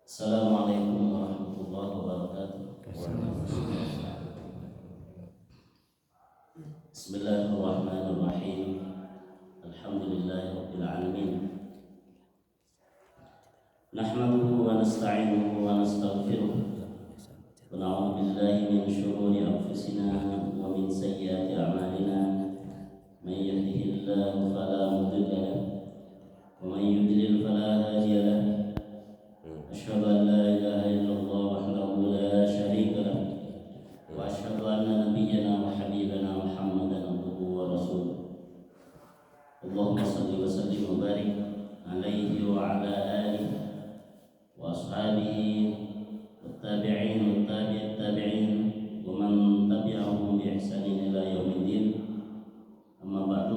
Assalamualaikum warahmatullahi wabarakatuh. Bismillahirrahmanirrahim. Alhamdulillahirabbil alamin. Nahmaduhu wa nasta'inuhu wa nastaghfiruh. Wa na'udzu billahi min shururi anfusina wa min sayyiati a'malina. May yahdihillahu fala mudilla lahu wa may yudlil fala hadiya lahu. أشهد أن لا إله إلا الله وحده لا شريك له وأشهد أن نبينا وحبيبنا محمدا عبده ورسوله اللهم صل وسلم وبارك عليه وعلى آله وأصحابه والتابعين والتابع التابعين ومن تبعهم بإحسان إلى يوم الدين أما بعد.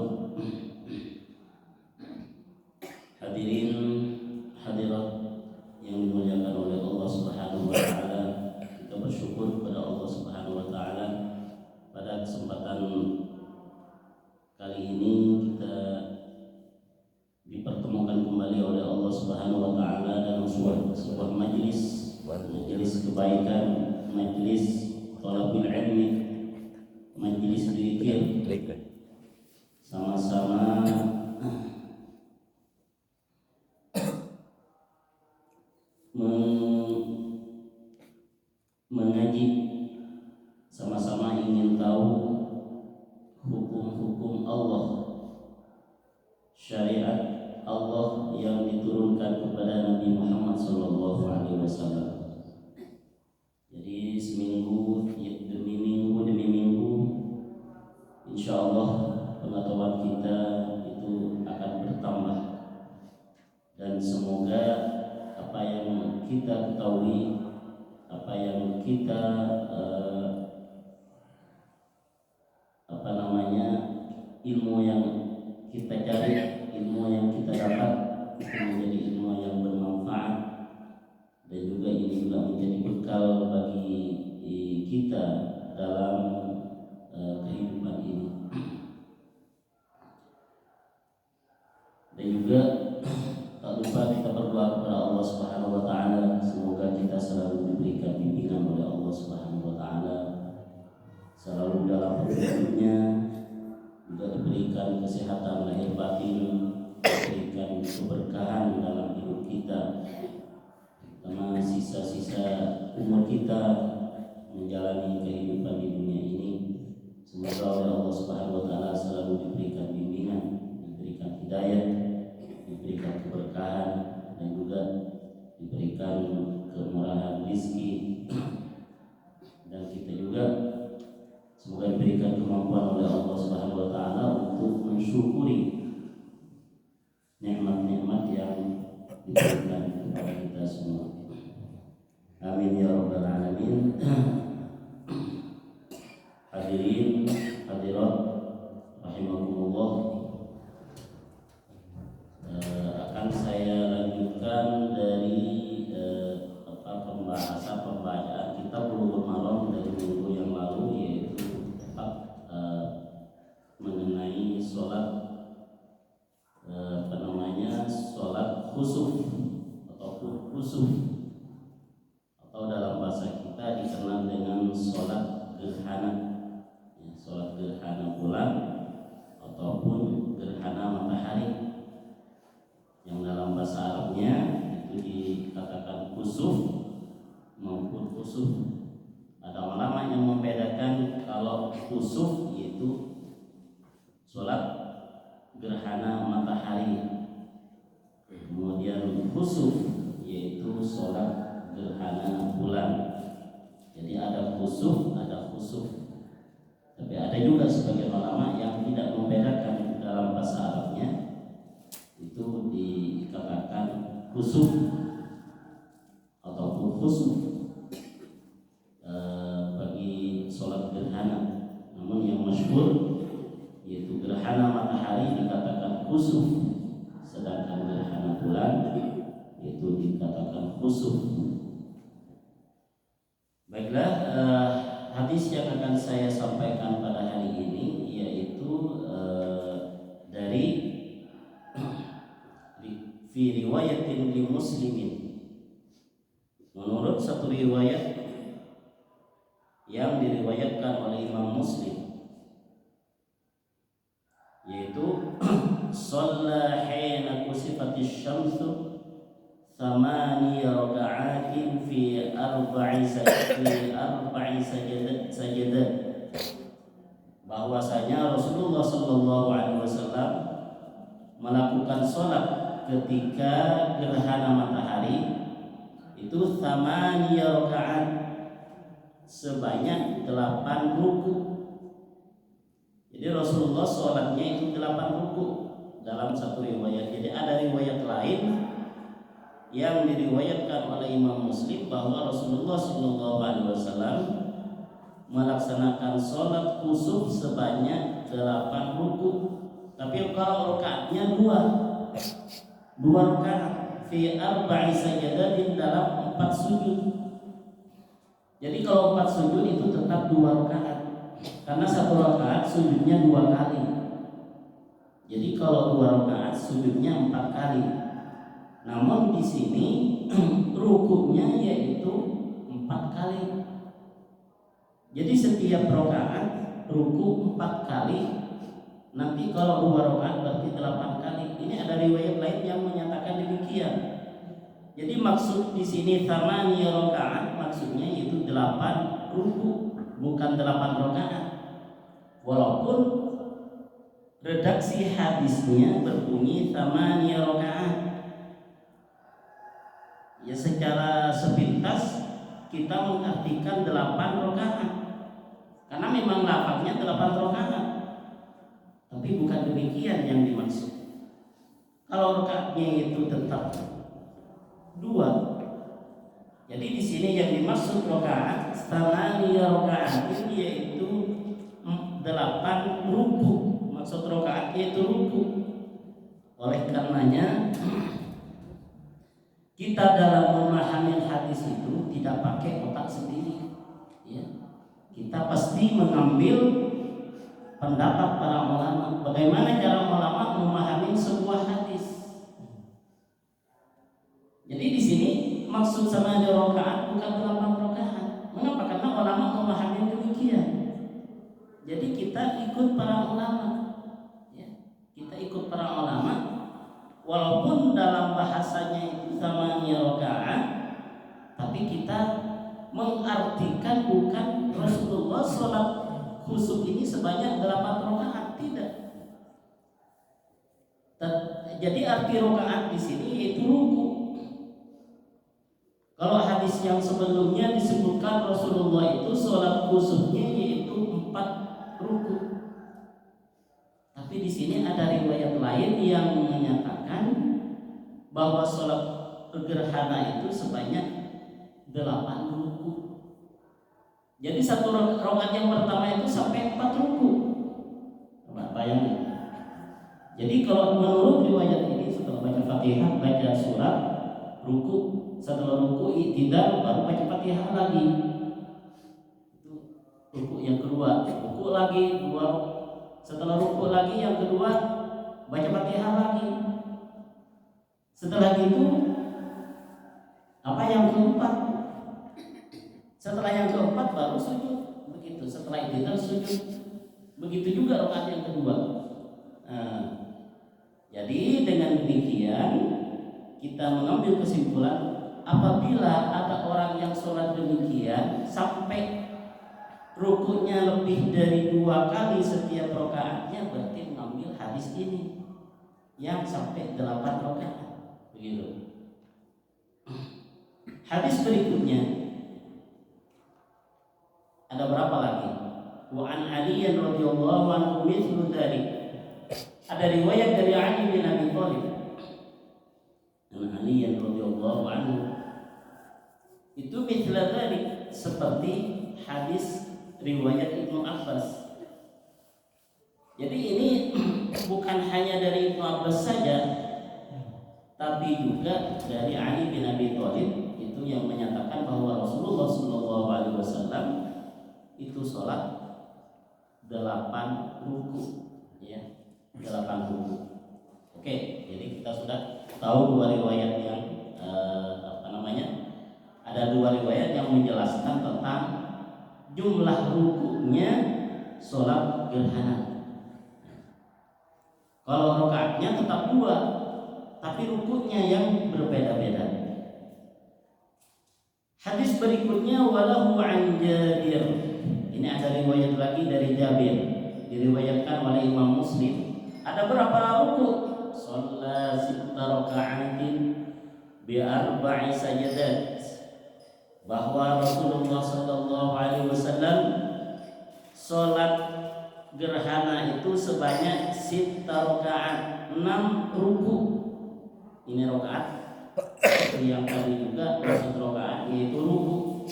Hadirin hadirat yang dimuliakan oleh Allah Subhanahu wa taala, kita bersyukur kepada Allah Subhanahu wa taala pada kesempatan kali ini kita dipertemukan kembali oleh Allah Subhanahu wa taala dalam sebuah majelis kebaikan, majelis thalabul ilmi, majelis zikir, sama-sama mengaji, sama-sama ingin tahu hukum-hukum Allah, syariat Allah yang diturunkan kepada Nabi Muhammad SAW. Jadi seminggu demi minggu, insya Allah pengetahuan kita itu akan bertambah, dan semoga apa yang kita ketahui, apa yang kita ilmu yang kita cari, ilmu yang kita dapat itu menjadi ilmu yang bermanfaat, dan juga ini juga menjadi bekal bagi kita dalam kehidupan ini. Dan juga tak lupa kita berdoa kepada Allah Subhanahu wa taala, semoga kita selalu diberikan bimbingan oleh Allah Subhanahu wa taala, selalu dalam hidupnya juga diberikan kesehatan lahir batin, diberikan keberkahan dalam hidup kita, karena sisa-sisa umur kita menjalani kehidupan di dunia ini. Semoga oleh Allah Subhanahu wa taala selalu diberikan bimbingan, diberikan hidayah, diberikan keberkahan, dan juga diberikan kemurahan rezeki, dan kita juga semoga diberikan kemampuan oleh Allah Subhanahu wa taala untuk mensyukuri nikmat-nikmat yang diberikan kepada kita semua. Amin ya rabbal alamin. Hadirin hadirat rahimakumullah, akan saya lanjutkan dari pembacaan kita Bulughul Maram dari minggu yang lalu, yaitu mengenai sholat sholat khusuf ataupun khusuf, atau dalam bahasa kita dikenal dengan sholat gerhana, sholat gerhana bulan ataupun gerhana matahari, yang dalam bahasa Arabnya itu dikatakan khusuf maupun khusuf. Ada ulama yang membedakan kalau khusuf yaitu sholat gerhana matahari, kemudian khusuf yaitu sholat gerhana bulan. Jadi ada khusuf, ada khusuf. Tapi ada juga sebagian ulama yang tidak membedakan dalam bahasa Arabnya, itu dikatakan khusuf ataupun khusuf bagi sholat gerhana. Namun yang masyhur yaitu gerhana matahari dikatakan khusuf, sedangkan gerhana bulan itu dikatakan khusuf. Baiklah, hadis yang akan saya sampaikan pada hari ini yaitu dari fi riwayatin li muslimin Menurut satu riwayat yang diriwayatkan oleh Imam Muslim, yaitu shalla hina kusifatis syamsu thamani raka'atin fi arba'i sajadat, bahwasanya Rasulullah sallallahu alaihi wasallam melakukan sholat ketika gerhana matahari itu thamani raka'at, sebanyak 8 ruku. Jadi Rasulullah sholatnya itu 8 ruku dalam satu riwayat. Jadi ada riwayat lain yang diriwayatkan oleh Imam Muslim bahwa Rasulullah SAW melaksanakan sholat kusuf sebanyak 8 ruku. Tapi kalau rakaatnya dua rakaat fi arba'i sajadatin, dalam 4 sujud. Jadi kalau 4 sujud itu tetap 2 rakaat, karena 1 rakaat sujudnya 2 kali. Jadi kalau 2 rakaat sujudnya 4 kali. Namun di sini rukuknya yaitu 4 kali. Jadi setiap rakaat ruku 4 kali. Nanti kalau 2 rakaat berarti 8 kali. Ini ada riwayat lain yang menyatakan demikian. Jadi maksud di sini thamani rakaat maksudnya yaitu 8 ruku, bukan 8 rakaat. Walaupun redaksi hadisnya berbunyi thamani rakaat. Ya secara sepintas kita mengartikan 8 rakaat. Karena memang lafaznya 8 rakaat. Tapi bukan demikian yang dimaksud. Kalau rakaatnya itu tetap 2. Jadi di sini yang dimaksud rakaat thamani rakaat ini yaitu 8 ruku. Maksud rakaat yaitu ruku. Oleh karenanya kita dalam memahami hadis itu tidak pakai otak sendiri, ya. Kita pasti mengambil pendapat para ulama. Bagaimana cara ulama memahami sebuah hadis? Jadi di sini maksud sama ada rakaat bukan 8 rakaat. Mengapa? Karena ulama memahami demikian. Jadi kita ikut para ulama, ya. Kita ikut para ulama, walaupun dalam bahasanya itu sama rakaat, tapi kita mengartikan bukan Rasulullah sholat khusuf ini sebanyak 8 rakaat, tidak. Jadi arti rakaat di sini yaitu ruku. Kalau hadis yang sebelumnya disebutkan Rasulullah itu sholat khusufnya yaitu 4 ruku. Tapi di sini ada riwayat lain yang menyatakan bahwa sholat gerhana itu sebanyak 8 ruku. Jadi 1 rakaat yang pertama itu sampai 4 ruku. Coba bayangin. Jadi kalau menurut riwayat ini setelah baca Fatihah, baca surat, ruku, setelah ruku i'tidal, baru baca Fatihah lagi. Itu ruku yang kedua, ruku lagi 2. Setelah ruku lagi yang kedua, baca Fatihah lagi. Setelah itu apa yang keempat? Setelah yang keempat baru sujud. Begitu. Setelah i'tidal sujud. Begitu juga rakaat yang kedua. Jadi dengan demikian kita mengambil kesimpulan, apabila ada orang yang sholat demikian sampai rukunya lebih dari 2 kali setiap rakaatnya, berarti mengambil hadis ini yang sampai 8 rakaat. Begitu. Hadis berikutnya ada berapa lagi? Wa an Ali radhiyallahu anhu mithlu dzalik. Ada riwayat dari Ali bin Abi Thalib. Ali radhiyallahu anhu itu mithla dzalik, seperti hadis riwayat Ibnu Abbas. Jadi ini bukan hanya dari Ibnu Abbas saja, tapi juga dari Ali bin Abi Thalib itu yang menyatakan bahwa Rasulullah SAW itu sholat 8 ruku, ya, 8 ruku. Oke, jadi kita sudah tahu 2 riwayat yang ada ada dua riwayat yang menjelaskan tentang jumlah rukuknya sholat gerhana. Kalau rakaatnya tetap dua, tapi rukuknya yang berbeda-beda. Hadis berikutnya walahu an Jabir. Ini ada riwayat lagi dari Jabir, diriwayatkan oleh Imam Muslim. Ada berapa rukuk? Shalla sitta raka'atin bi arba'i sajadat. Bahwa Rasulullah sallallahu alaihi wasallam salat gerhana itu sebanyak sitta raka'at, 6 rukuk. Ini rakaat yang tadi juga maksud rakaat yaitu rukuk.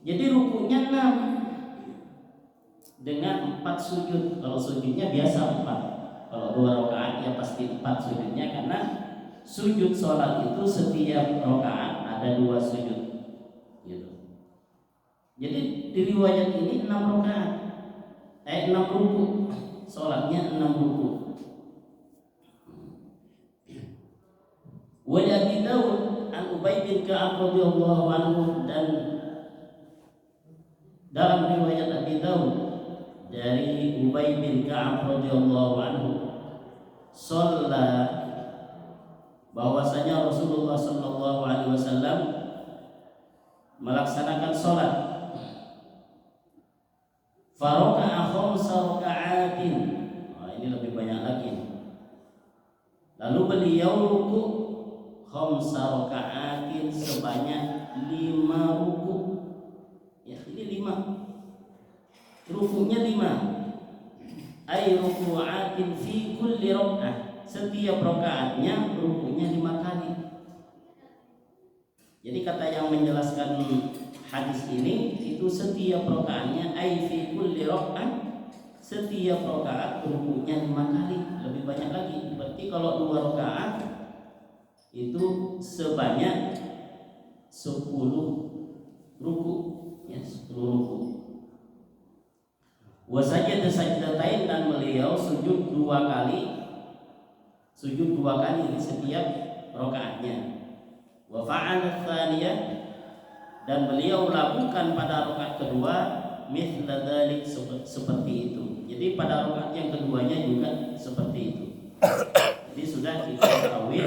Jadi rukuknya 6 dengan 4 sujud. Kalau sujudnya biasa 4. Kalau 2 rakaat ya pasti 4 sujudnya, karena sujud sholat itu setiap rakaat ada 2 sujud. Gitu. Jadi di riwayat ini 6 rakaat, 6 rukuk. Sholatnya 6 rukuk. Wa Abi Daud an Ubay bin Ka'ab radhiyallahu anhu, dan dalam riwayat Abi Daud dari Ubay bin Ka'ab radhiyallahu anhu, shalla, bahwasanya Rasulullah sallallahu alaihi wasallam melaksanakan salat, faraka'a khamsa raka'atin. Ini lebih banyak lagi. Lalu beliau rukuk khamsa raka'atin sebanyak 5 rukuk. Ya, ini 5. Rukuknya 5. Ay ruku'atin fi kulli raka'ah. Setiap rakaatnya rukuknya 5 kali. Jadi kata yang menjelaskan hadis ini itu setiap rakaatnya ay fi kulli raka'ah, setiap rakaat rukuknya 5 kali, lebih banyak lagi. Berarti kalau 2 rakaat itu sebanyak 10 rukuk, ya 10 rukuk. Wa sajada sajdatain, dan beliau sujud 2 kali. Sujud 2 kali di setiap rakaatnya. Wa fa'ala tsaniyah, dan beliau lakukan pada rakaat kedua mithla dzalik, seperti itu. Jadi pada rakaat yang keduanya juga seperti itu. Jadi sudah kita ketahui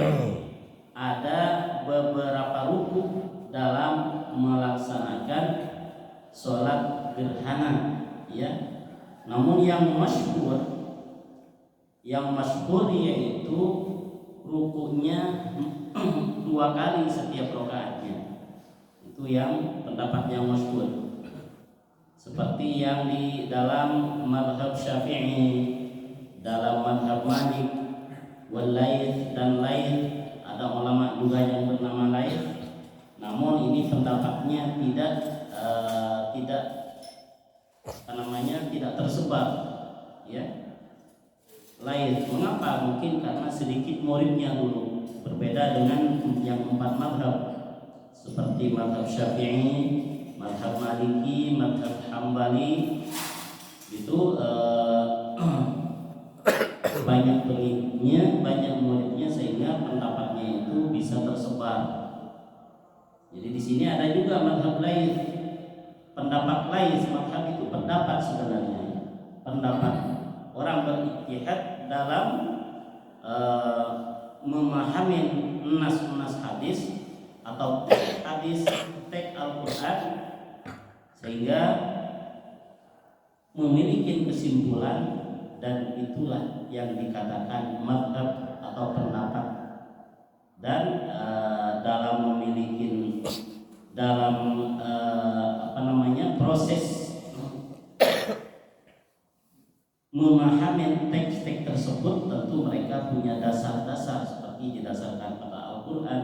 ada beberapa rukuk dalam melaksanakan sholat gerhana, ya. Namun yang masyhur yaitu rukuknya 2 kali setiap rakaatnya. Itu yang pendapat yang masyhur. Seperti yang di dalam mazhab Syafi'i, dalam mazhab Malik, wal Laits, dan lain. Ada ulama juga yang bernama Laits. Namun ini pendapatnya tidak tersebar, ya. Lain. Mengapa? Mungkin karena sedikit muridnya dulu, berbeda dengan yang 4 mazhab seperti mazhab Syafi'i, mazhab Maliki, mazhab Hambali. Itu banyak pengikutnya, banyak muridnya, sehingga pendapatnya itu bisa tersebar. Jadi di sini ada juga mazhab lain. Pendapat lain, mazhab itu pendapat sebenarnya. Pendapat orang berijtihad dalam memahami nas-nas hadis atau hadis teks Al-Qur'an, sehingga memiliki kesimpulan, dan itulah yang dikatakan mazhab atau pendapat. Dan dalam memiliki proses memahami teks-teks tersebut, tentu mereka punya dasar-dasar, seperti didasarkan pada Al-Quran,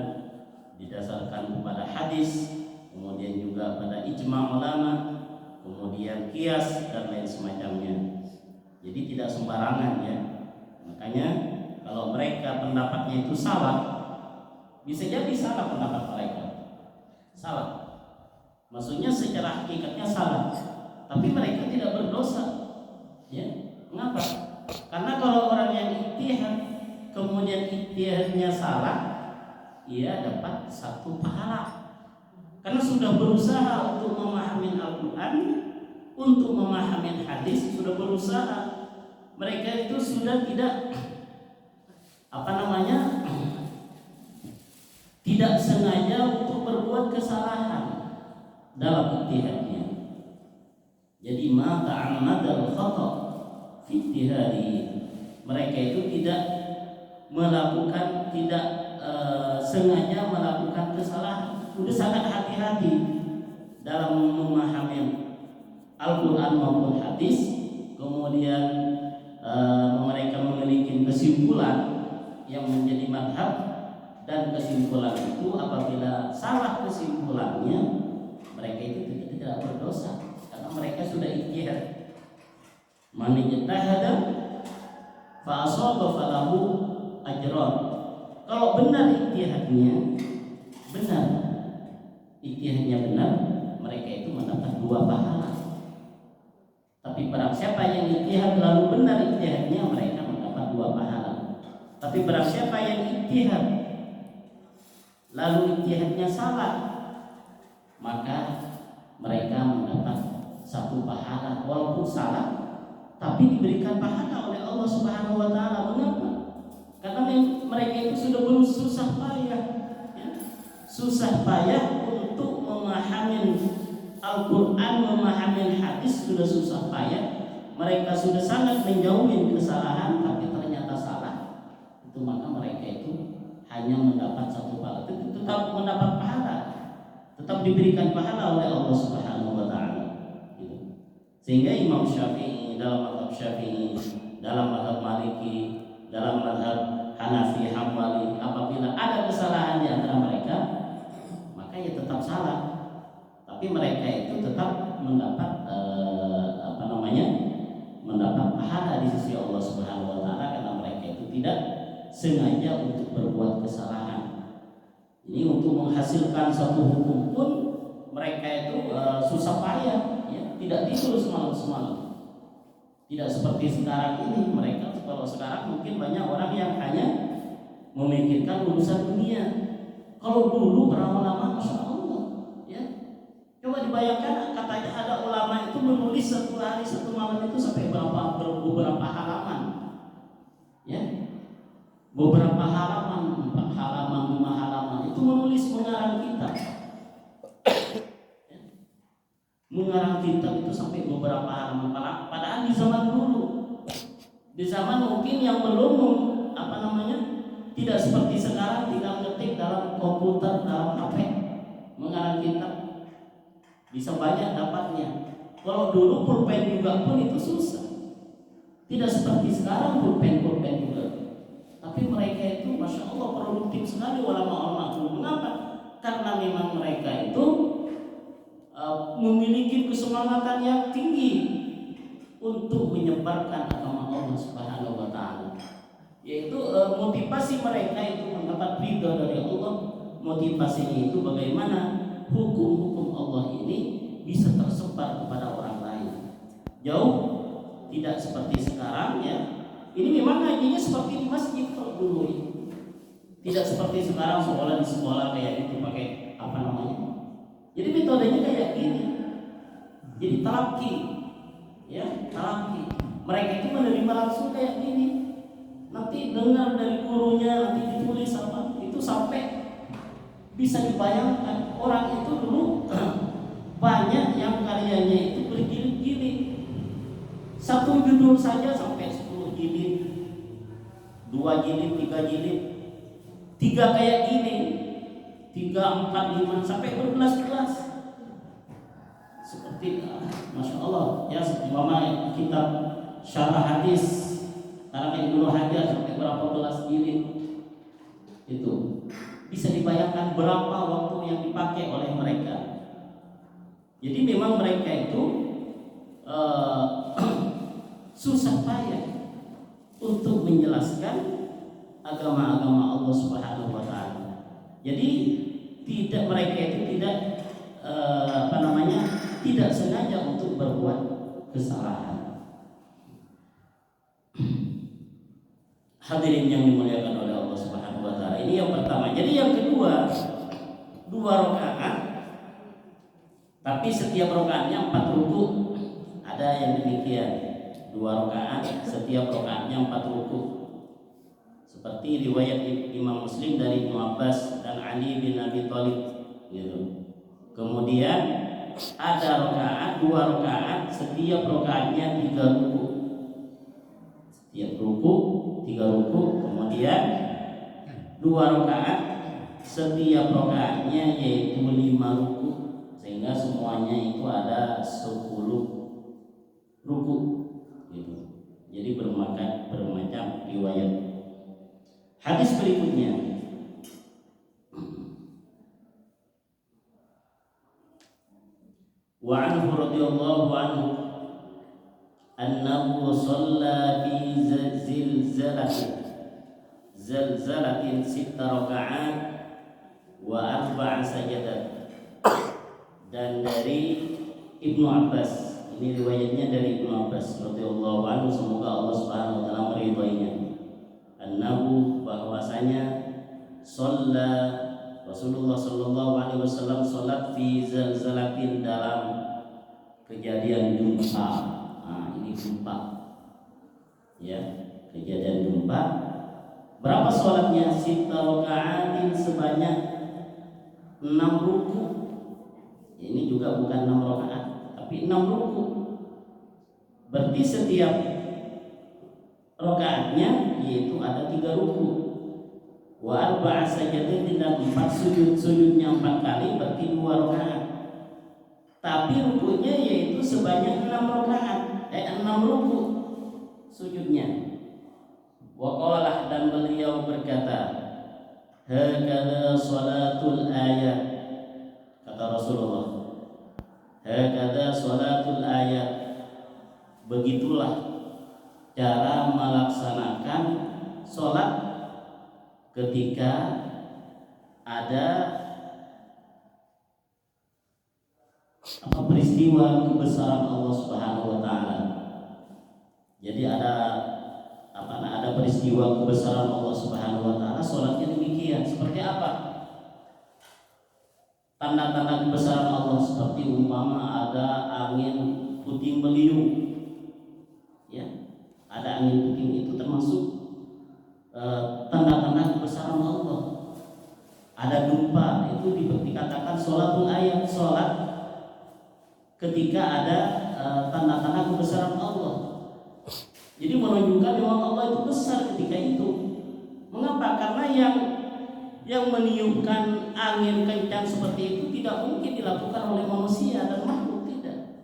didasarkan pada hadis, kemudian juga pada ijma' ulama, kemudian qiyas, dan lain semacamnya. Jadi tidak sembarangan, ya. Makanya kalau mereka pendapatnya itu salah, bisa jadi salah pendapat mereka, salah. Maksudnya secara hakikatnya salah, tapi mereka tidak berdosa, ya. Mengapa? Karena kalau orang yang ijtihad kemudian ijtihadnya salah, ia dapat 1 pahala. karena sudah berusaha untuk memahami Al-Quran, untuk memahami hadis, sudah berusaha. Mereka itu sudah tidak tidak sengaja untuk berbuat kesalahan dalam ijtihadnya. Jadi ma ta'ammadal khata' fi ijtihadi. Mereka itu tidak melakukan, tidak sengaja melakukan kesalahan. Sudah sangat hati-hati dalam memahami Al-Quran maupun hadis. Kemudian mereka memiliki kesimpulan yang menjadi madhab, dan kesimpulan itu apabila salah kesimpulannya, mereka itu tidak berdosa karena mereka sudah ijtihad. Man ijtahada fa asaba falahu ajran. Kalau benar ijtihadnya, benar, mereka itu mendapat 2 pahala. Tapi barang siapa yang ijtihad lalu benar ijtihadnya, mereka mendapat 2 pahala. Tapi barang siapa yang ijtihad lalu ijtihadnya salah, maka mereka mendapat 1 pahala walaupun salah, tapi diberikan pahala oleh Allah Subhanahu wa taala. Mengapa? Karena mereka itu sudah susah payah, ya? Susah payah untuk memahami Al-Quran, memahami hadis, sudah susah payah. Mereka sudah sangat menjauhi kesalahan, tapi ternyata salah. Itu maka mereka itu hanya mendapat 1 pahala, tetap mendapat pahala, tetap diberikan pahala oleh Allah Subhanahu wa taala. Gitu. Sehingga Imam Syafi'i dalam mazhab Syafi'i, dalam mazhab Maliki, dalam mazhab Hanafi, Hambali, apabila ada kesalahan di antara mereka, maka ya tetap salah. Tapi mereka itu tetap mendapat mendapat pahala di sisi Allah Subhanahu wa taala, karena mereka itu tidak sengaja untuk berbuat kesalahan. Ini untuk menghasilkan satu hukum pun mereka itu susah payah, ya, tidak tidur semalam-semalam. Tidak seperti sekarang ini. Mereka kalau sekarang mungkin banyak orang yang hanya memikirkan urusan dunia. Kalau dulu para ulama, masya Allah, ya, coba dibayangkan, katanya ada ulama itu menulis 1 hari 1 malam itu sampai beberapa halaman, ya, beberapa halaman, 4 halaman, 5 halaman, itu menulis mengarang kitab. Mengarang kitab itu sampai beberapa halaman. Padahal di zaman dulu, di zaman mungkin yang belum tidak seperti sekarang, tidak ngetik dalam komputer, dalam HP, mengarang kitab bisa banyak dapatnya. Kalau dulu pulpen juga pun itu susah, tidak seperti sekarang pulpen juga. Tapi mereka itu masya Allah produktif sekali ulama-ulama. Mengapa? Karena memang mereka itu memiliki kesemangatan yang tinggi untuk menyebarkan agama Allah Subhanahu wa taala. Yaitu motivasi mereka itu mendapat ridha dari Allah. Motivasinya itu bagaimana hukum-hukum Allah ini bisa tersebar kepada orang lain. Jauh tidak seperti sekarang, ya. Ini memang ngajinya seperti di masjid kalau dulu ini. Tidak seperti sekarang sekolah di sekolah kayak itu pakai Jadi metodenya kayak gini. Jadi talaki, ya, talaki. Mereka itu menerima langsung kayak gini. Nanti dengar dari gurunya, nanti ditulis apa, itu sampai bisa dibayangkan. Orang itu dulu banyak yang karyanya itu berjilid-jilid. 1 judul saja sampai 10 jilid, 2 jilid, 3 jilid, 3 kayak gini, 3, 4, 5 sampai berbelas-belas. Seperti masya Allah, ya, umpama kitab syarah hadis karena Ibnu Hajar sampai berapa belas jilid. Itu bisa dibayangkan berapa waktu yang dipakai oleh mereka. Jadi memang mereka itu susah payah untuk menjelaskan agama-agama Allah Subhanahu wa taala. Jadi mereka itu tidak sengaja untuk berbuat kesalahan. Hadirin yang dimuliakan oleh Allah Subhanahu wa taala. Ini yang pertama. Jadi yang kedua, 2 rakaat Tapi setiap rakaatnya 4 ruku. Ada yang demikian, 2 rakaat, setiap rakaatnya 4 ruku. Seperti riwayat Imam Muslim dari Ibnu Abbas dan Ali bin Abi Thalib gitu. Kemudian ada rakaat 2 rakaat, setiap rakaatnya 3 ruku. Setiap ruku 3 ruku, kemudian 2 rakaat, setiap rakaatnya yaitu 5 ruku, sehingga semuanya itu ada 10 ruku gitu. Jadi bermacam riwayat. Hadis berikutnya, wa anhu radhiyallahu anhu annahu shalla fi zalzalatin 6 rakaat wa 4 sajadat. Dan dari Ibnu Abbas, ini riwayatnya dari Ibnu Abbas radhiyallahu anhu, semoga Allah Subhanahu wa taala meridhoinya. Annahu, bahwasanya shalla Rasulullah sallallahu alaihi wasallam salat fi zalzalatin, dalam kejadian gempa. Nah, ini gempa. Ya, kejadian gempa. Berapa salatnya? 6 rakaatin, sebanyak 6 ruku. Ini juga bukan 6 rakaat, tapi 6 ruku. Berarti setiap rakaatnya yaitu ada 3 ruku. Wa 4 sajadatin, dan 4 sujud. Sujudnya 4 kali, berarti 2 rakaat. Tapi rukunya yaitu sebanyak 6 rakaat, 6 ruku sujudnya. Wa qala, dan beliau berkata, hakadha salatul ayat, kata Rasulullah, hakadha salatul ayat, begitulah cara melaksanakan sholat ketika ada peristiwa kebesaran Allah Subhanahu wa taala. Jadi ada peristiwa kebesaran Allah Subhanahu wa taala, sholatnya demikian. Seperti apa? Tanda-tanda kebesaran Allah, seperti umpama ada angin puting beliung. Ya, ada angin puting, itu termasuk tanda-tanda kebesaran Allah. Ada gempa, itu dikatakan sholatul ayat, sholat ketika ada tanda-tanda kebesaran Allah. Jadi menunjukkan bahwa Allah itu besar ketika itu. Mengapa? Karena yang meniupkan angin kencang seperti itu tidak mungkin dilakukan oleh manusia dan makhluk, tidak.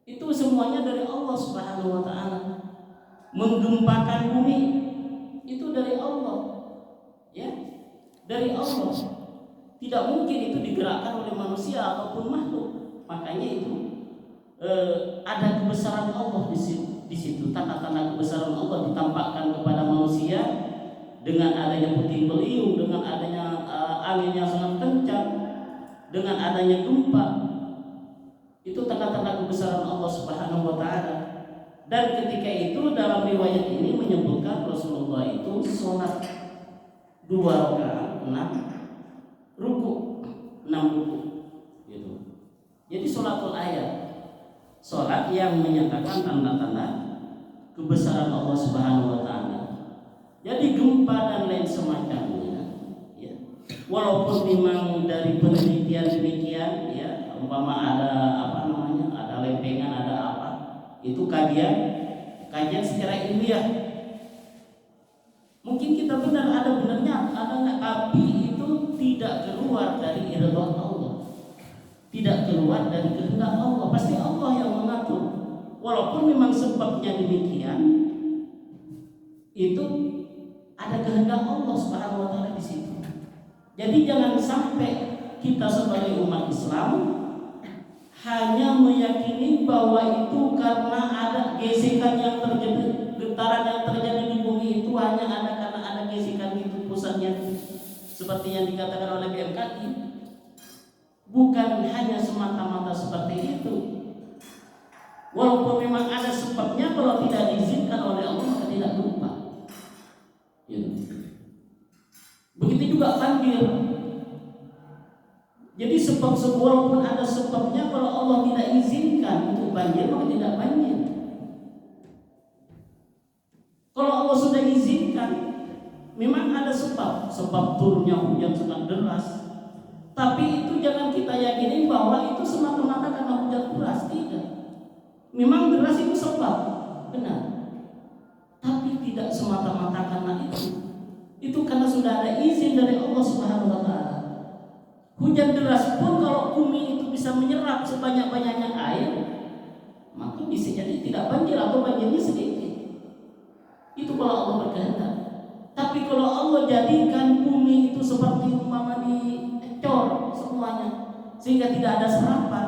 Itu semuanya dari Allah Subhanahu wa taala. Menggempakan bumi itu dari Allah. Ya, dari Allah. Tidak mungkin itu digerakkan oleh manusia ataupun makhluk. Makanya itu ada kebesaran Allah di situ. Tanda-tanda kebesaran Allah ditampakkan kepada manusia dengan adanya puting beliung, dengan adanya angin yang sangat kencang, dengan adanya gempa. Itu tanda-tanda kebesaran Allah Subhanahu wa taala. Dan ketika itu dalam riwayat ini menyebutkan Rasulullah itu sholat 2 rakaat 6 ruku gitu. Jadi sholatul ayat, sholat yang menyatakan tanda-tanda kebesaran Allah Subhanahu wa taala. Jadi gempa dan lain semacamnya, ya. Walaupun memang dari penelitian demikian, ya, umpama ada ada lempengan, ada apa, itu kajian secara ilmiah. Mungkin kita benar, ada benarnya, ada nggak, tapi itu tidak keluar dari ridha Allah, tidak keluar dari kehendak Allah. Pasti Allah yang mengatur. Walaupun memang sebabnya demikian, itu ada kehendak Allah Subhanahu wa taala di situ. Jadi jangan sampai kita sebagai umat Islam hanya meyakini bahwa itu karena ada gesekan yang terjadi, getaran yang terjadi di bumi itu hanya ada karena ada gesekan itu pusatnya, seperti yang dikatakan oleh BMKG. Bukan hanya semata-mata seperti itu. Walaupun memang ada sebabnya, kalau tidak diizinkan oleh Allah maka tidak gempa. Begitu juga banjir. Jadi sebab walaupun ada sebabnya, kalau Allah tidak izinkan untuk banjir maka tidak banjir. Kalau Allah sudah izinkan, memang ada sebab turunnya hujan sangat deras. Tapi itu jangan kita yakini bahwa itu semata-mata karena hujan deras, tidak. Memang deras itu sebab, benar. Tapi tidak semata-mata karena itu. Itu karena sudah ada izin dari Allah Subhanahu wa taala. Hujan deras pun kalau bumi itu bisa menyerap sebanyak-banyaknya air, maka bisa jadi tidak banjir atau banjirnya sedikit. Itu kalau Allah berkehendak. Tapi kalau Allah jadikan bumi itu seperti umpama dicor semuanya sehingga tidak ada serapan,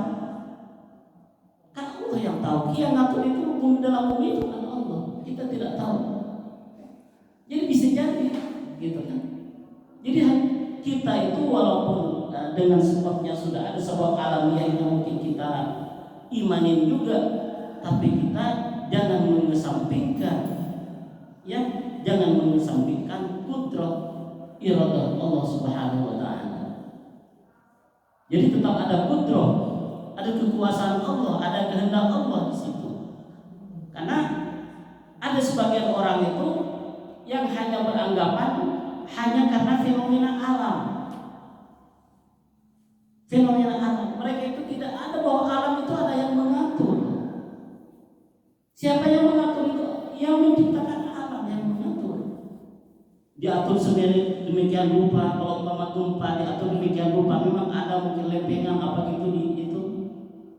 kan Allah yang tahu. Yang ngatur itu bumi, dalam bumi itu kan Allah. Kita tidak tahu. Jadi bisa jadi gitu kan. Jadi kita itu walaupun dengan sebabnya sudah ada sebab alamiah yang mungkin kita imanin juga, tapi kita jangan mengesampingkan, ya, jangan mengesampingkan kudrah iradah Allah Subhanahu wa taala. Jadi tetap ada kudrah, ada kekuasaan Allah, ada kehendak Allah di situ. Karena ada sebagian orang itu yang hanya beranggapan hanya karena fenomena alam. Fenomena alam, mereka itu tidak ada bahwa alam itu ada yang mengatur. Siapa yang mengatur itu? Yang menciptakan alam yang mengatur. Diatur sendiri demikian rupa. Kalau umpama gempa diatur demikian rupa. Memang ada mungkin lempengan apa gitu di itu.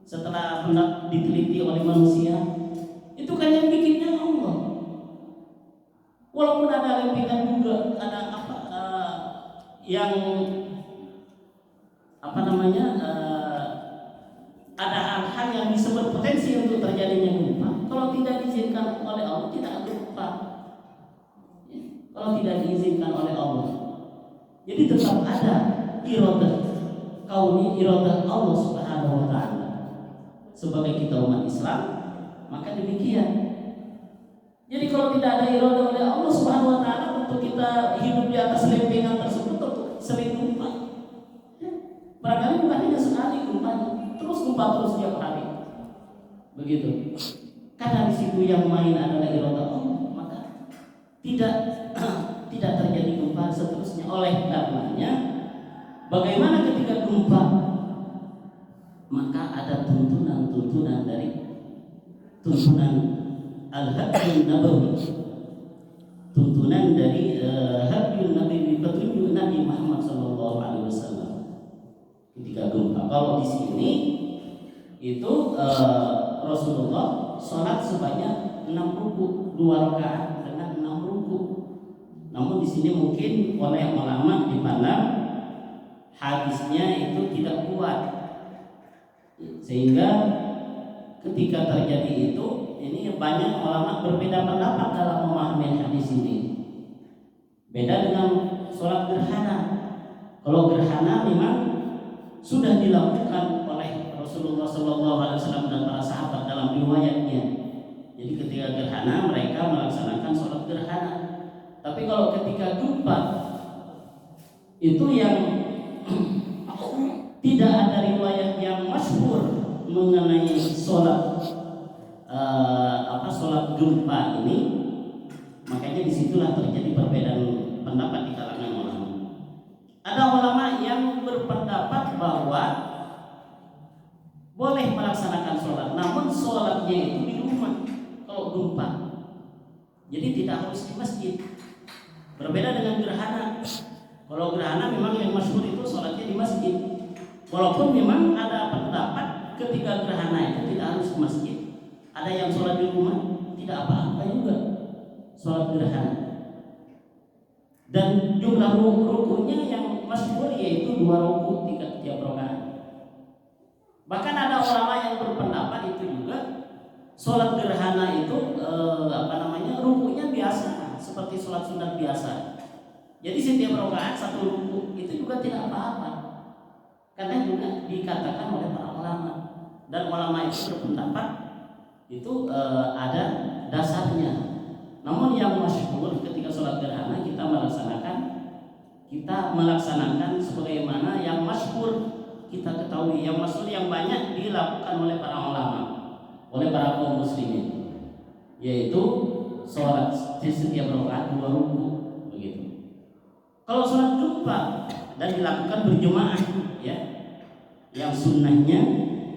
Setelah hendak diteliti oleh manusia, itu kan yang bikinnya Allah. Walaupun ada lempengan juga, ada apa yang ada hal-hal yang bisa berpotensi untuk terjadinya gempa. Kalau tidak diizinkan oleh Allah, tidak ada gempa. Ya, kalau tidak diizinkan oleh Allah, jadi tetap ada iradah kauni, iradah Allah Subhanahu wa taala. Sebagai kita umat Islam, maka demikian. Jadi kalau tidak ada iradah oleh Allah Subhanahu wa taala untuk kita hidup di atas lempengan tersebut, tentu sering gempa. Barangkali bukan hanya sekali gempanya, terus gempa terus tiap hari. Begitu. Karena di situ yang main adalah iradah Allah, maka tidak terjadi gempa seterusnya. Oleh karenanya, bagaimana ketika gempa? Maka ada tuntunan dari tuntunan al-hadiyun nabawi. Tuntunan dari hadiyun nabawi, petunjuk Nabi Muhammad SAW. Ketika gempa, kalau di sini itu Rasulullah sholat sebanyak 6 ruku, 2 rakaat dengan 6 ruku. Namun di sini mungkin oleh ulama dipandang hadisnya itu tidak kuat, sehingga ketika terjadi itu, ini banyak ulama berbeda pendapat dalam memahami hadis ini. Beda dengan sholat gerhana. Kalau gerhana memang sudah dilakukan oleh Rasulullah SAW dan para sahabat dalam riwayatnya. Jadi ketika gerhana mereka melaksanakan sholat gerhana. Tapi kalau ketika gempa itu yang tidak ada riwayat yang masyhur mengenai sholat sholat gempa ini, makanya disitulah terjadi perbedaan pendapat di kalangan ulama. Ada ulama yang berpendapat bahwa boleh melaksanakan sholat, namun sholatnya itu di rumah kalau gempa. Jadi tidak harus di masjid. Berbeda dengan gerhana. Kalau gerhana memang yang masyhur itu sholatnya di masjid. Walaupun memang ada pendapat ketika gerhana itu tidak harus ke masjid. Ada yang sholat di rumah, tidak apa-apa juga sholat gerhana. Dan jumlah rukunya yang masyhur yaitu 2 ruku tiap rakaat. Bahkan ada ulama yang berpendapat itu juga sholat gerhana itu rukunya biasa seperti sholat sunat biasa. Jadi setiap rakaat 1 ruku itu juga tidak apa-apa. Karena juga dikatakan oleh para ulama, dan ulama itu berpendapat itu ada dasarnya. Namun yang masyhur ketika sholat gerhana kita melaksanakan sebagaimana yang masyhur banyak dilakukan oleh para ulama, oleh para kaum muslimin, yaitu sholat di setiap rakaat 2 ruku begitu. Kalau sholat jumpa dan dilakukan berjemaah, ya, yang sunnahnya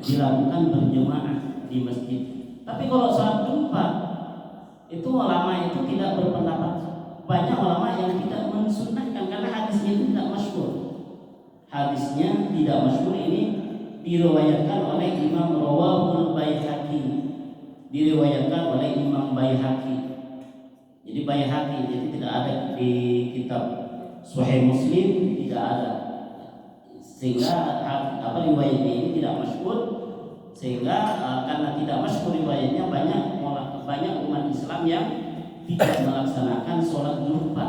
dilakukan berjemaah di masjid. Tapi kalau sholat jumpa itu ulama itu tidak berpendapat. Banyak ulama yang tidak mensunnahkan karena hadisnya itu tidak masyhur. Hadisnya tidak masyhur ini diriwayatkan oleh Imam Rawahul Baihaqi. Diriwayatkan oleh Imam Baihaqi. Jadi Baihaqi, jadi tidak ada di kitab Sahih Muslim, tidak ada. Sehingga riwayatnya ini tidak masyhur, sehingga karena tidak masyhur riwayatnya banyak umat Islam yang tidak melaksanakan sholat jumpa.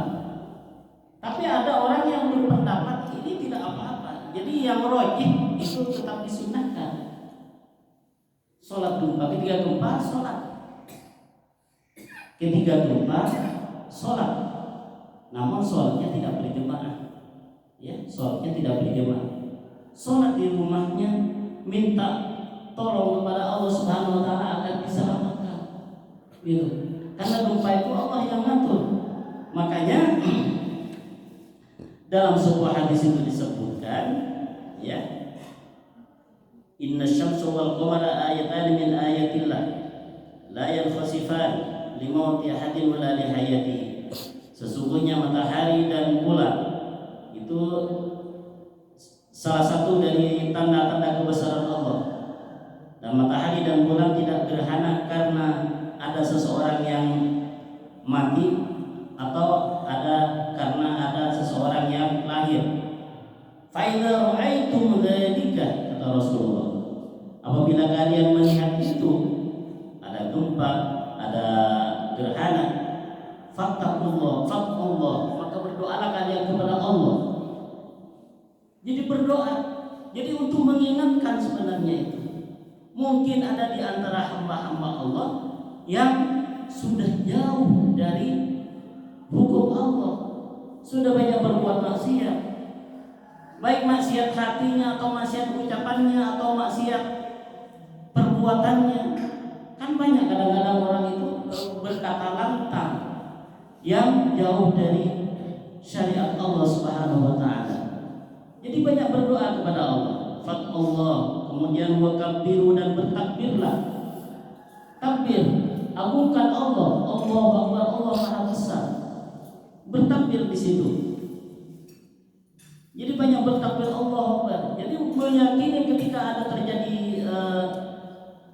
Tapi ada orang yang berpendapat ini tidak apa-apa. Jadi yang rajih itu tetap disunnahkan. Sholat jumpa ketika jumpa sholat. Ketika jumpa sholat. Namun sholatnya tidak berjemaah. Ya, sholatnya tidak berjemaah. Sholat di rumahnya, minta tolong kepada Allah Subhanahu wa taala agar diselamatkan. Gitu. Karena gempa itu Allah yang ngatur. Makanya dalam sebuah hadis itu disebutkan, ya, inna syamsa wal qamara ayatan min ayatillah la yankhasifan limauti ahadin wala lihayatihi. Sesungguhnya matahari dan bulan itu salah satu dari tanda-tanda kebesaran Allah. Dan matahari dan bulan tidak gerhana karena ada seseorang yang mati atau karena ada seseorang yang lahir. Fa idza ra'aitum dzalika, kata Rasulullah, apabila kalian melihat itu, ada gempa, ada gerhana, fattaqullah, maka berdoalah kalian kepada Allah. Jadi berdoa, jadi untuk mengingatkan sebenarnya itu. Mungkin ada di antara hamba-hamba Allah yang sudah jauh dari hukum Allah, sudah banyak berbuat maksiat, baik maksiat hatinya atau maksiat ucapannya atau maksiat perbuatannya. Kan banyak kadang-kadang orang itu berkata lantang yang jauh dari syariat Allah Subhanahu wa taala. Jadi banyak berdoa kepada Allah. Allah, kemudian wakabbiru, dan bertakbirlah. Takbir, agungkan Allah, Allahu Akbar, Allah Maha Besar. Bertakbir di situ. Jadi banyak bertakbir Allahu Akbar. Jadi meyakini ketika ada terjadi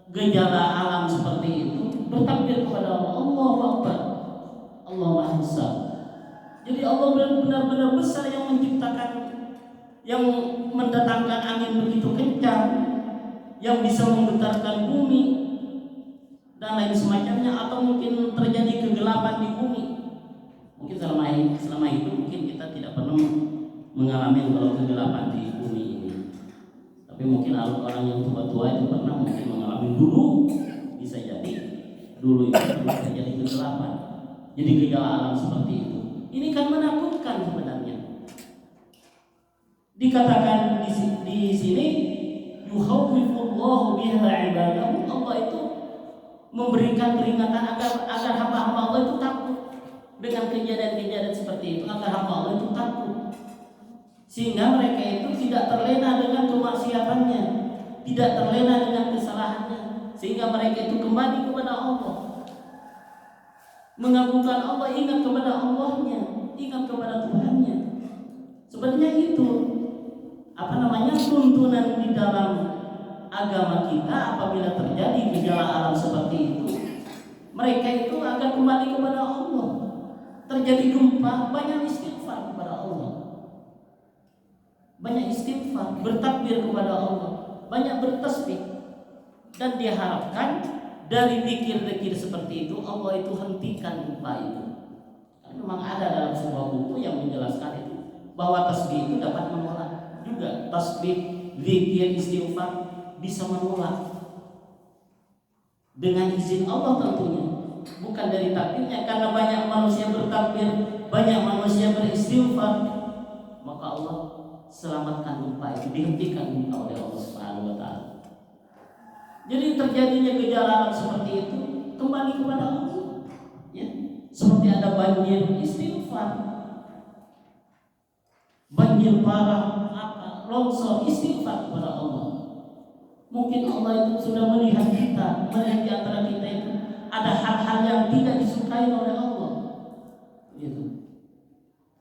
gejala alam seperti itu, bertakbir kepada Allah, Allahu Akbar, Allah Maha Besar. Jadi Allah benar-benar besar yang menciptakan, yang mendatangkan angin begitu kencang, yang bisa menggetarkan bumi dan lain semacamnya, atau mungkin terjadi kegelapan di bumi. Mungkin selama hidup mungkin kita tidak pernah mengalami kalau kegelapan di bumi ini. Tapi mungkin orang yang tua-tua itu pernah mungkin mengalami dulu, bisa jadi dulu itu terjadi kegelapan. Jadi gejala alam seperti itu. Ini kan menakutkan sebenarnya. Dikatakan di sini yukhawwifullahu biha ibadahu, Allah itu memberikan peringatan agar hamba-hamba Allah itu takut dengan kejadian-kejadian seperti itu, agar hamba Allah itu takut, sehingga mereka itu tidak terlena dengan kemaksiatannya, tidak terlena dengan kesalahannya, sehingga mereka itu kembali kepada Allah, mengagungkan Allah, ingat kepada Allahnya, ingat kepada Tuhannya. Sebenarnya itu tuntunan di dalam agama kita. Apabila terjadi gejala alam seperti itu, mereka itu akan kembali kepada Allah. Terjadi gempa, banyak istighfar kepada Allah, banyak istighfar, bertakbir kepada Allah, banyak bertasbih, dan diharapkan dari zikir-zikir seperti itu Allah itu hentikan gempa itu. Karena memang ada dalam sebuah buku yang menjelaskan itu, bahwa tasbih itu dapat menolak juga. Tasbih, zikir, istighfar bisa menolak dengan izin Allah tentunya, bukan dari takdirnya. Karena banyak manusia bertakbir, banyak manusia beristighfar, maka Allah selamatkan gempa itu, dihentikan gempa oleh Allah Subhanahu wa taala. Jadi terjadinya gejala seperti itu kembali kepada Allah. Ya. Seperti ada banjir, istighfar. Banjir parah, longsor, istighfar kepada Allah. Mungkin Allah itu sudah melihat kita, melihat di antara kita itu ada hal-hal yang tidak disukai oleh Allah. Gitu.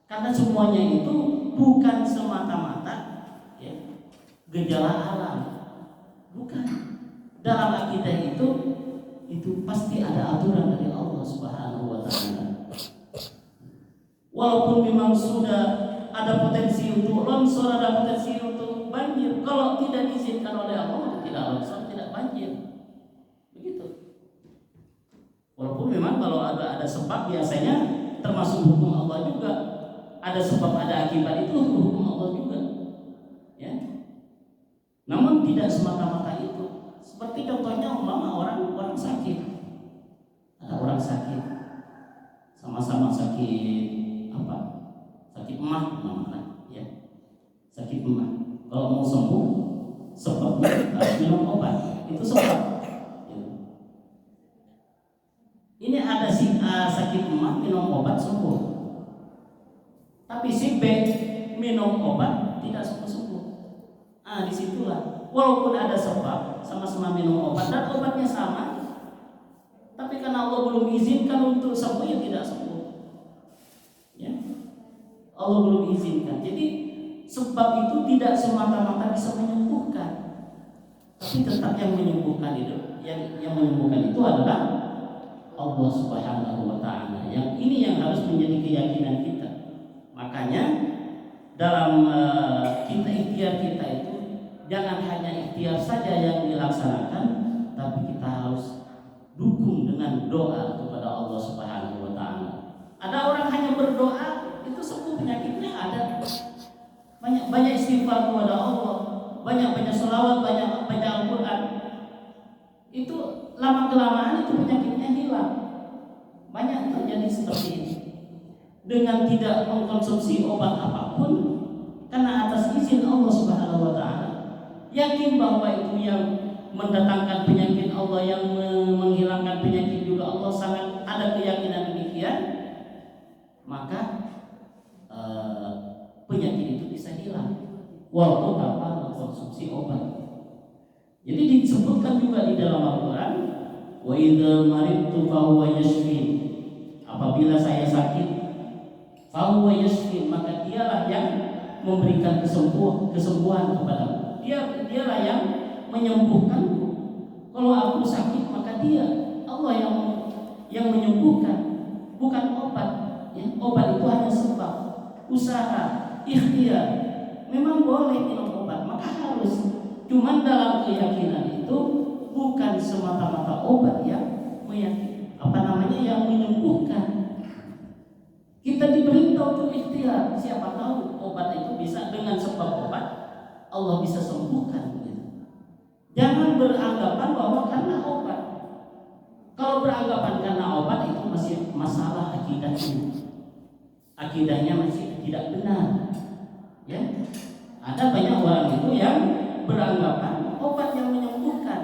Karena semuanya itu bukan semata-mata ya, gejala alam. Bukan. Dalam akidah itu pasti ada aturan dari Allah Subhanahu wa taala. Walaupun memang sudah ada potensi untuk longsor, ada potensi untuk banjir, kalau tidak diizinkan oleh Allah, tidak longsor, tidak banjir. Begitu. Walaupun memang kalau ada sebab, biasanya termasuk hukum Allah juga. Ada sebab, ada akibat, itu hukum Allah juga. Ya. Namun tidak semata-mata itu. Seperti contohnya orang sakit. Ada orang sakit, sama-sama sakit apa? Sakit emah namanya, ya. Sakit emah. Kalau mau sembuh, sebabnya harus minum obat. Itu sebab. Ya. Ini ada si A sakit emah, minum obat sembuh. Tapi si B minum obat tidak sembuh-sembuh. Disitulah. Walaupun ada sebab, sama-sama minum obat dan obatnya sama, tapi karena Allah belum izinkan untuk sembuh, ya tidak sembuh. Ya. Allah belum izinkan. Jadi sebab itu tidak semata-mata bisa menyembuhkan, tapi tetap yang menyembuhkan itu, yang menyembuhkan itu adalah Allah Subhanahu wa taala. Yang ini yang harus menjadi keyakinan kita. Makanya dalam kita ikhtiar kita itu jangan hanya ikhtiar saja yang dilaksanakan, tapi kita harus dukung dengan doa kepada Allah Subhanahu wa taala. Ada orang hanya berdoa itu sembuh penyakitnya, ada. Banyak istighfar kepada Allah, banyak sholawat, banyak baca Al-Qur'an. Itu lama kelamaan itu penyakitnya hilang. Banyak terjadi seperti ini. Dengan tidak mengkonsumsi obat apapun, karena atas izin Allah Subhanahu wa taala, yakin bahwa itu yang mendatangkan penyakit Allah, yang menghilangkan penyakit juga Allah, sangat ada keyakinan demikian, maka penyakit itu bisa hilang walaupun tanpa mengkonsumsi obat. Jadi disebutkan juga di dalam Al-Quran, wa idza maridtu fa huwa yashfin. Apabila saya sakit, fa huwa yashfin, maka dialah yang memberikan kesembuhan kepadaku. Dialah yang menyembuhkanku. Kalau aku sakit, maka dia Allah yang menyembuhkan, bukan obat. Ya, obat itu hanya sebab, usaha, ikhtiar. Memang boleh minum obat, maka harus. Cuman dalam keyakinan itu bukan semata-mata obat yang yang menyembuhkan. Kita diberitahu untuk ikhtiar. Siapa tahu obat itu bisa, dengan sebab obat Allah bisa sembuhkan. Jangan beranggapan bahwa karena obat. Kalau beranggapan karena obat, itu masih masalah akidahnya. Akidahnya masih tidak benar. Ya, ada banyak orang itu yang beranggapan obat yang menyembuhkan.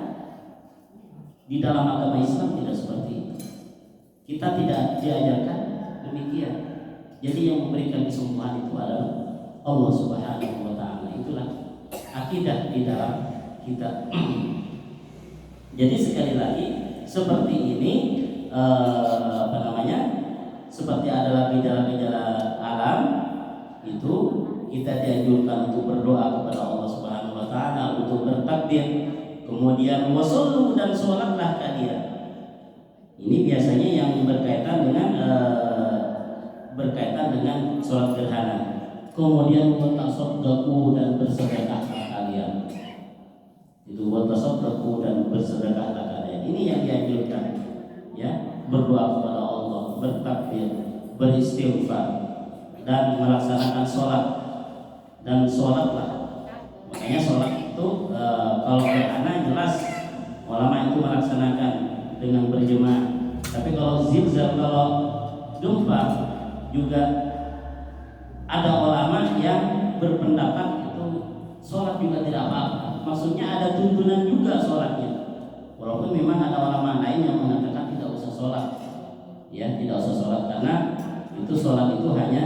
Di dalam agama Islam tidak seperti itu. Kita tidak diajarkan demikian. Jadi yang memberikan kesembuhan itu adalah Allah Subhanahu wa taala. Itulah akidah di dalam kita. Jadi sekali lagi seperti ini seperti adalah gejala-gejala alam itu, kita dianjurkan untuk berdoa kepada Allah Subhanahu wa taala, untuk bertakbir, kemudian wasallu, dan sholatlah kalian. Ini biasanya yang berkaitan dengan sholat gerhana. Kemudian watasaddaqu, dan bersedekahlah kalian. Itu watasaddaqu, dan bersedekahlah kalian. Ini yang dianjurkan, ya, berdoa kepada Allah, bertakbir, beristighfar, dan melaksanakan sholat. Dan sholatlah, makanya sholat itu kalau gerhana jelas ulama itu melaksanakan dengan berjemaah. Tapi kalau zilzal, kalau gempa, juga ada ulama yang berpendapat itu sholat juga tidak apa-apa. Maksudnya ada tuntunan juga sholatnya. Walaupun memang ada ulama lain yang mengatakan tidak usah sholat, ya tidak usah sholat karena itu sholat itu hanya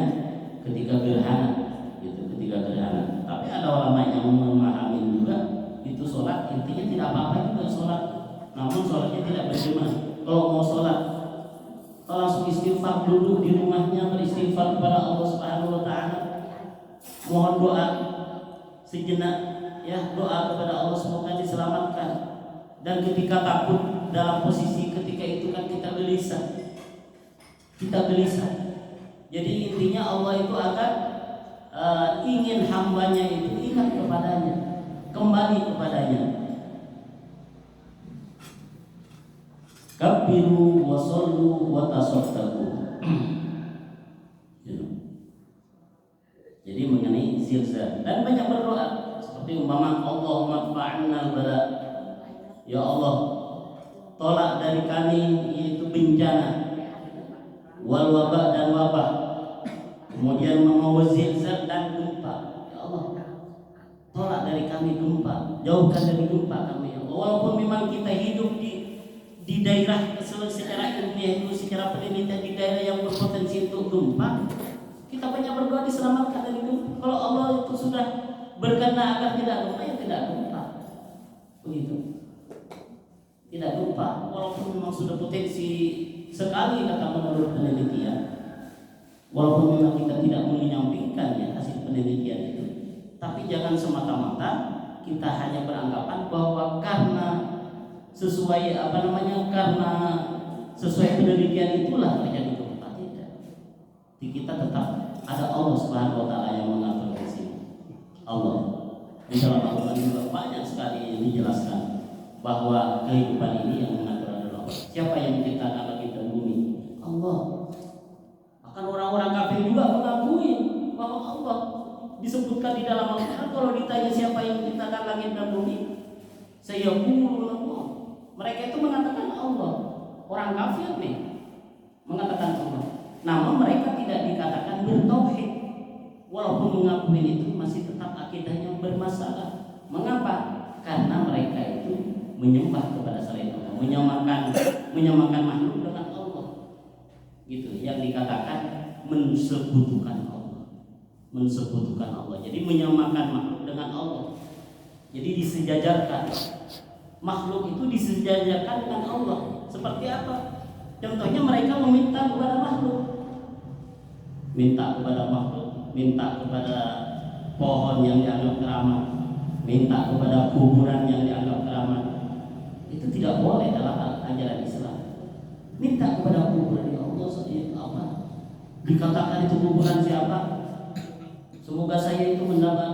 ketika gerhana, gitu, ketika gerhana. Tapi ada ulama yang memahami juga itu sholat intinya tidak apa-apa juga sholat, namun sholatnya tidak berjamaah. Kalau mau sholat langsung istighfar, duduk di rumahnya beristighfar kepada Allah Subhanahu wa taala, mohon doa sejenak, ya doa kepada Allah semoga diselamatkan. Dan ketika takut dalam posisi ketika itu kan kita gelisah. Jadi intinya Allah itu akan ingin hambanya itu ingat kepadanya, kembali kepadanya. Kabiru wa sallu wa tasaddaqu. Jadi mengenai zilzal dan banyak berdoa seperti umpama Allahumma fa'alna bala, ya Allah tolak dari kami yaitu bencana, wal wabah dan wabah, kemudian mau zilzal dan gempa, ya Allah tolak dari kami gempa, jauhkan dari gempa kami, ya Allah. Walaupun memang kita hidup di daerah secara ilmiah itu secara penelitian di daerah yang berpotensi untuk gempa, kita banyak berdoa diselamatkan dari gempa. Kalau Allah itu sudah berkenan agar tidak gempa, ya tidak gempa, begitu, tidak gempa. Walaupun memang sudah potensi sekali kata menurut penelitian, walaupun memang kita tidak menyampingkan ya hasil penelitian itu, tapi jangan semata-mata kita hanya beranggapan bahwa karena sesuai karena sesuai penelitian itulah terjadi gempa. Tidak. Di kita tetap ada Allah Subhanahu wa taala yang mengatur di sini. Allah di dalam Al-Qur'an juga banyak sekali yang dijelaskan bahwa kehidupan ini yang mengatur adalah Allah. Siapa yang menciptakan langit dan bumi? Allah. Bahkan orang-orang kafir juga mengakui bahwa Allah disebutkan di dalam Al-Qur'an. Kalau ditanya siapa yang menciptakan langit dan bumi, sayaquluna Allah. Mereka itu mengatakan Allah. Orang kafir nih mengatakan Allah. Namun mereka tidak dikatakan bertauhid. Walaupun mengakui itu masih tetap akidahnya bermasalah. Mengapa? Karena mereka itu menyembah kepada selain Allah, menyamakan makhluk dengan Allah. Gitu, yang dikatakan mensekutukan Allah. Jadi menyamakan makhluk dengan Allah. Jadi disejajarkan. Makhluk itu disejajarkan dengan Allah. Seperti apa? Contohnya mereka meminta kepada makhluk. Minta kepada pohon yang dianggap keramat, minta kepada kuburan yang dianggap keramat. Itu tidak boleh dalam ajaran Islam. Minta kepada kuburan, ya Allah, apa? Dikatakan itu kuburan siapa? Semoga saya itu mendapat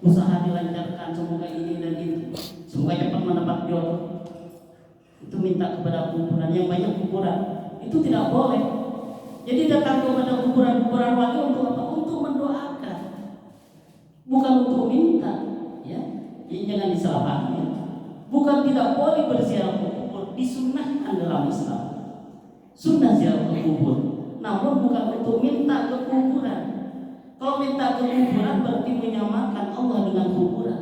usaha dilancarkan, semoga ini dan itu, semoga cepat mendapat jodoh. Itu minta kepada kuburan, yang banyak kuburan itu tidak boleh. Jadi datang kepada kuburan wali untuk apa? Untuk mendoakan, bukan untuk minta. Ya, ini jangan disalahpahami. Bukan tidak boleh berziarah ke kubur, disunnahkan dalam Islam. Sunnah ziarah ke kubur, namun bukan untuk minta ke kuburan. Kalau minta ke kuburan berarti menyamakan Allah dengan kuburan.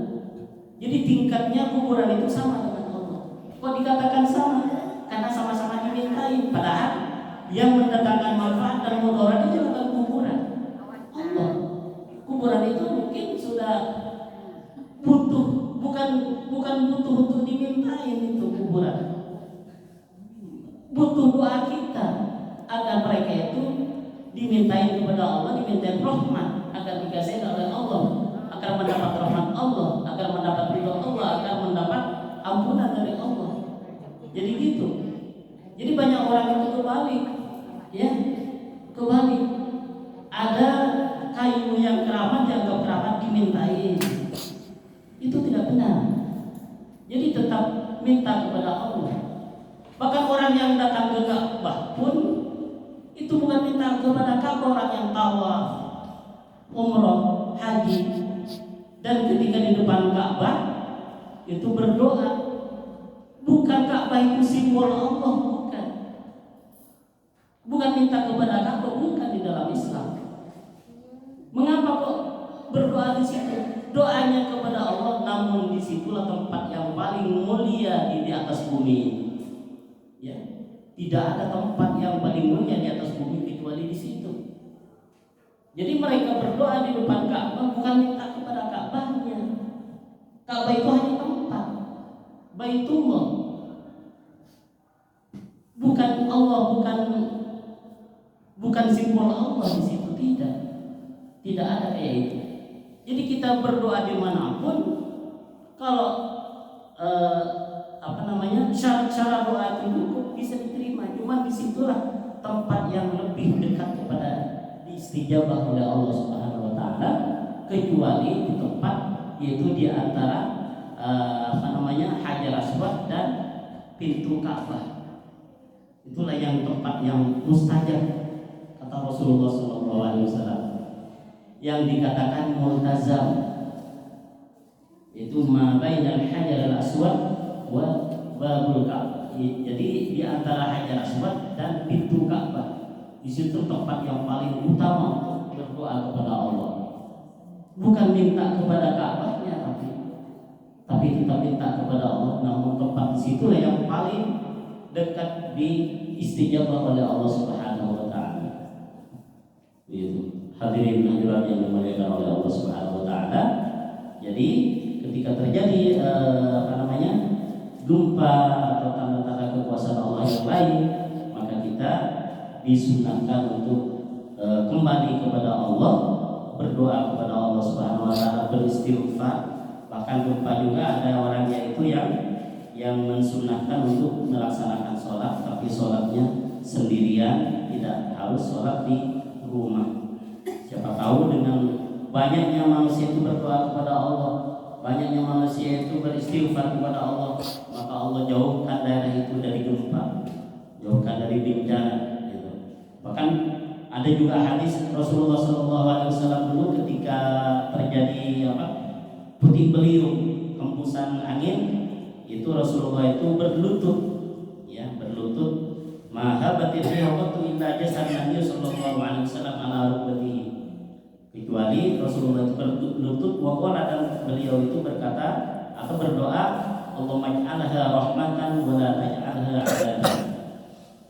Jadi tingkatnya kuburan itu sama dengan Allah. Kok dikatakan sama? Karena sama-sama dimintai. Padahal yang mendatangkan manfaat dan mudarat itu bukan kuburan, Allah. Kuburan itu mungkin sudah butuh, bukan butuh untuk dimintain itu kuburan. Butuh doa kita agar mereka itu dimintain kepada Allah, dimintain rahmat, agar dikasih oleh Allah, agar mendapat rahmat Allah, agar mendapat ridha Allah, agar mendapat ampunan dari Allah. Jadi gitu. Jadi banyak orang itu kebalik, ya, kebalik. Ada kayu yang keramat, dianggap keramat, dimintain. Itu tidak benar. Jadi tetap minta kepada Allah. Bahkan orang yang datang ke Ka'bah pun itu bukan minta kepada Ka'bah, orang yang tawaf, umrah, haji, dan ketika di depan Ka'bah itu berdoa. Bukan Ka'bah itu simbol Allah, bukan minta kepada Ka'bah, bukan di dalam Islam. Mengapa kok berdoa di situ? Doanya kepada Allah, namun disitulah tempat yang paling mulia atas bumi ini. Ya, tidak ada tempat yang paling mulia di atas bumi kecuali di situ. Jadi mereka berdoa di depan Ka'bah bukan minta kepada Ka'bahnya. Ka'bah itu hanya tempat, Baitullah. Bukan Allah, bukan simbol Allah di situ, tidak. Tidak ada kayak itu. Jadi kita berdoa dimanapun, kalau syarat-syarat doa itu cukup bisa diterima. Cuma disitulah tempat yang lebih dekat kepada diistijabah oleh Allah Subhanahu Wa Taala, kecuali di tempat yaitu di antara Hajar Aswad dan pintu Ka'bah. Itulah yang tempat yang mustajab, kata Rasulullah SAW, yang dikatakan multazam, itu ma bainal Hajar Aswad wa babul Ka'bah. Jadi di antara Hajar Aswad dan pintu Ka'bah, di situ tempat yang paling utama untuk berdoa kepada Allah. Bukan minta kepada Ka'bahnya, tapi kita minta kepada Allah. Namun tempat di situlah yang paling dekat diistijabah oleh Allah Subhanahu Wa Taala. Itu hadirin hadirat yang dimuliakan oleh Allah Subhanahu Wa Taala. Jadi ketika terjadi gempa atau tanda-tanda kekuasaan Allah yang lain, maka kita disunahkan untuk kembali kepada Allah, berdoa kepada Allah Subhanahu Wa Taala, beristighfar. Bahkan gempa juga ada orang yaitu yang mensunahkan untuk melaksanakan sholat, tapi sholatnya sendirian, tidak harus sholat di rumah. Siapa tahu dengan banyaknya manusia itu berdoa kepada Allah, banyaknya manusia itu beristighfar kepada Allah, maka Allah jauhkan daerah itu dari gempa, jauhkan dari bencana. Gitu. Bahkan ada juga hadis Rasulullah SAW dulu ketika terjadi puting beliung, hembusan angin, itu Rasulullah itu berlutut, mahabatir rihwatu illa jasad Nabi sallallahu alaihi wasallam ala rukbatihi. Kecuali Rasulullah itu berlutut waqala, dan beliau itu berkata atau berdoa, Allahumma ij'alha rahmatan wa la taj'alha 'adzaban.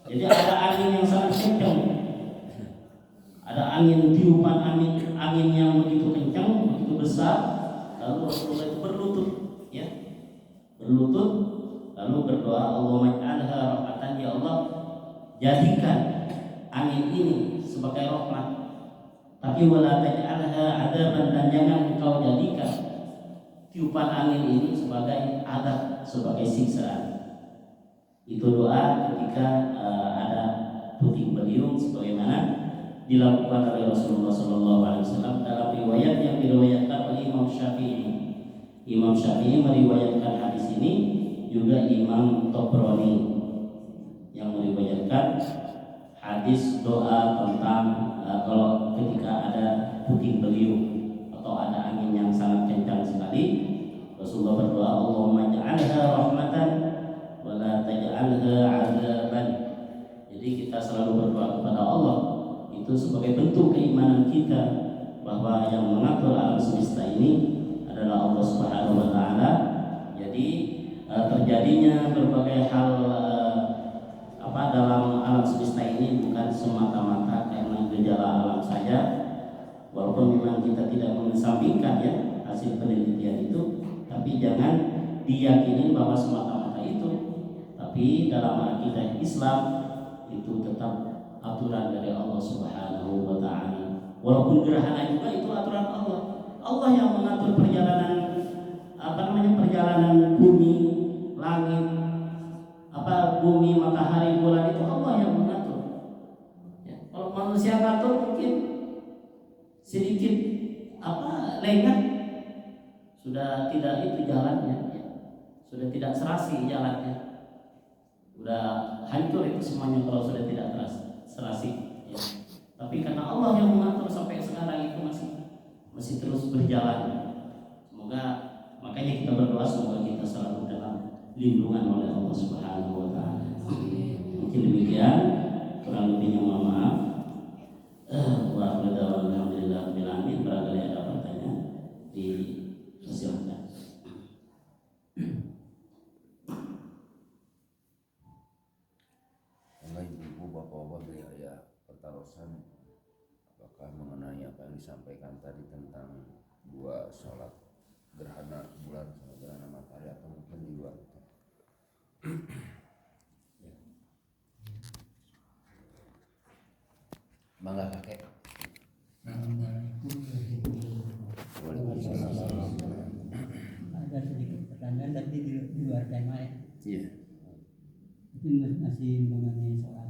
Jadi ada angin yang sangat kencang, ada angin tiupan angin yang begitu kencang, begitu besar, lalu Rasulullah itu berlutut, lalu berdoa, Allahumma ij'alha rahmatan, ya Allah jadikan angin ini sebagai rahmat, tapi wala taj'alha 'adzaban, dan jangan engkau jadikan tiupan angin ini sebagai adab, sebagai siksaan. Itu doa ketika ada puting beliung, sebagaimana dilakukan oleh Rasulullah SAW dalam riwayat yang diriwayatkan oleh Imam Syafi'i. Imam Syafi'i meriwayatkan hadis ini, juga Imam Tabrani yang meriwayatkan hadis doa tentang kalau ketika ada puting beliung atau ada angin yang sangat kencang sekali, Rasulullah berdoa, Allahumma ja'alha rahmatan wa la taj'alha 'adzaban. Jadi kita selalu berdoa kepada Allah itu sebagai bentuk keimanan kita bahwa yang mengatur alam semesta ini adalah Allah Subhanahu Wa Taala. Jadi terjadinya berbagai hal dalam alam semesta ini bukan semata-mata karena gejala alam saja, walaupun memang kita tidak mengesampingkan hasil penelitian itu, tapi jangan diyakini bahwa semata-mata itu. Tapi dalam akidah Islam itu tetap aturan dari Allah Subhanahu Wa Taala. Walaupun gerhana juga itu aturan Allah. Allah yang mengatur perjalanan bumi, langit, bumi, matahari, bulan, itu Allah yang mengatur. Kalau manusia ngatur mungkin sedikit lengah, sudah tidak itu jalannya, sudah tidak serasi jalannya, sudah hancur itu semuanya kalau sudah tidak serasi. Tapi karena Allah yang mengatur sampai sekarang itu masih terus berjalan. Makanya kita berdoa semoga kita selalu dalam lindungan oleh Allah Subhanahu Wa Taala. Mungkin demikian, kurang lebihnya mohon maaf. Wa alhamdulillah rabbil alamin. Barangkali ada pertanyaan, dipersilakan. apakah mengenai apa yang disampaikan tadi tentang dua sholat gerhana bulan sama gerhana matahari atau mungkin di luar itu? Mangga kakek. Ada sedikit pertanyaan tapi di luar tema ya. Iya. Itu masih mengenai soal